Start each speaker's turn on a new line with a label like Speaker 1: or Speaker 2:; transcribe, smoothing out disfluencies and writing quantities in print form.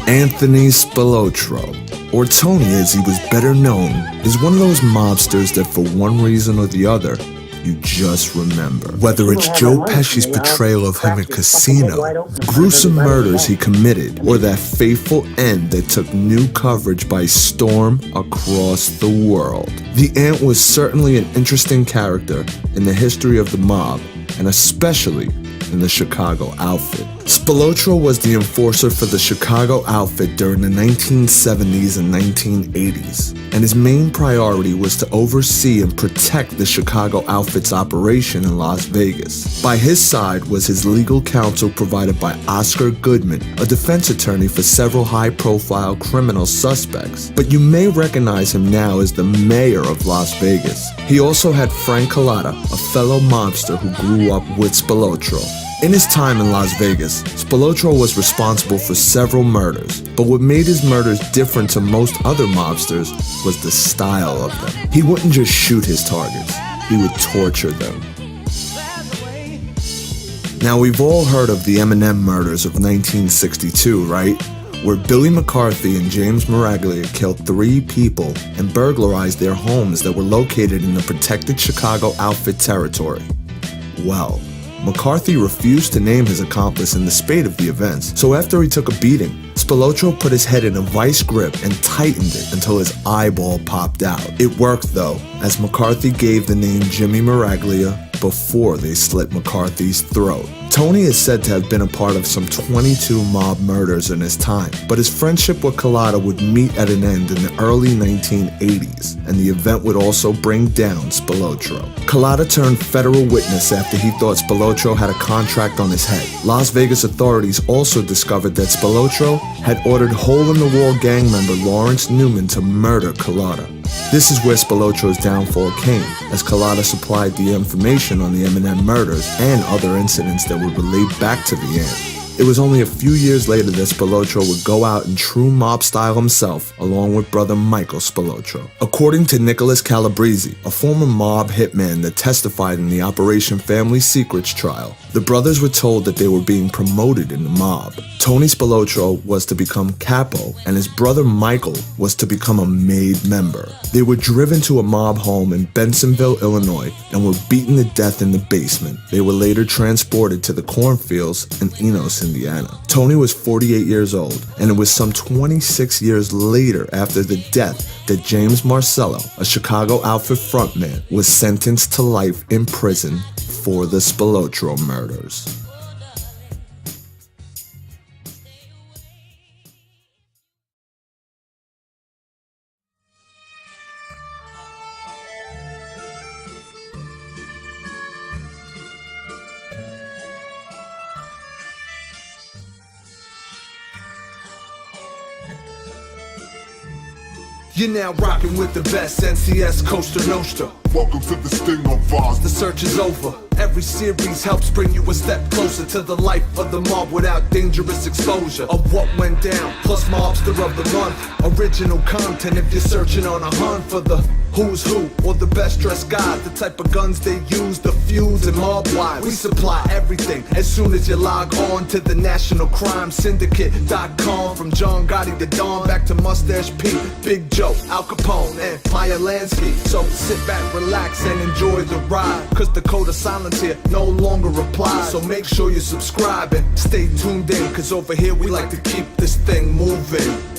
Speaker 1: Anthony Spilotro, or Tony as he was better known, is one of those mobsters that for one reason or the other, you just remember. Whether it's Joe Pesci's portrayal of him in Casino, the gruesome murders he committed, or that fateful end that took new coverage by storm across the world. The Ant was certainly an interesting character in the history of the mob, and especially in the Chicago outfit. Spilotro was the enforcer for the Chicago outfit during the 1970s and 1980s, and his main priority was to oversee and protect the Chicago outfit's operation in Las Vegas. By his side was his legal counsel provided by Oscar Goodman, a defense attorney for several high-profile criminal suspects, but you may recognize him now as the mayor of Las Vegas. He also had Frank Collada, a fellow mobster who grew up with Spilotro. In his time in Las Vegas, Spilotro was responsible for several murders, but what made his murders different to most other mobsters was the style of them. He wouldn't just shoot his targets, he would torture them. Now, we've all heard of the Eminem murders of 1962, right? Where Billy McCarthy and James Miraglia killed 3 people and burglarized their homes that were located in the protected Chicago outfit territory. Well, McCarthy refused to name his accomplice in the spate of the events, so after he took a beating, Spilotro put his head in a vice grip and tightened it until his eyeball popped out. It worked though, as McCarthy gave the name Jimmy Miraglia before they slit McCarthy's throat. Tony is said to have been a part of some 22 mob murders in his time, but his friendship with Collada would meet at an end in the early 1980s, and the event would also bring down Spilotro. Collada turned federal witness after he thought Spilotro had a contract on his head. Las Vegas authorities also discovered that Spilotro had ordered hole-in-the-wall gang member Lawrence Newman to murder Collada. This is where Spilotro's downfall came, as Collada supplied the information on the Eminem murders and other incidents that would relate back to the Ant. It was only a few years later that Spilotro would go out in true mob style himself, along with brother Michael Spilotro. According to Nicholas Calabrese, a former mob hitman that testified in the Operation Family Secrets trial, the brothers were told that they were being promoted in the mob. Tony Spilotro was to become capo, and his brother Michael was to become a made member. They were driven to a mob home in Bensenville, Illinois, and were beaten to death in the basement. They were later transported to the cornfields in Enos, Indiana. Tony was 48 years old, and it was some 26 years later after the death that James Marcello, a Chicago outfit frontman, was sentenced to life in prison for the Spilotro murders. You're now rocking with the best, NCS Costa Nostra.
Speaker 2: Welcome to the Sting of Oz.
Speaker 1: The search is over. Every series helps bring you a step closer to the life of the mob without dangerous exposure of what went down, plus mobster of the month. Original content if you're searching on a hunt for the who's who or the best dressed guys, the type of guns they use, the feuds and mob wives. We supply everything as soon as you log on to the National Crime Syndicate.com. From John Gotti to Don back to Mustache P, Big Joe, Al Capone, and Maya Lansky. So sit back, relax, and enjoy the ride, cause the code of silence here no longer applies. So make sure you subscribe and stay tuned in, cause over here we like to keep this thing moving.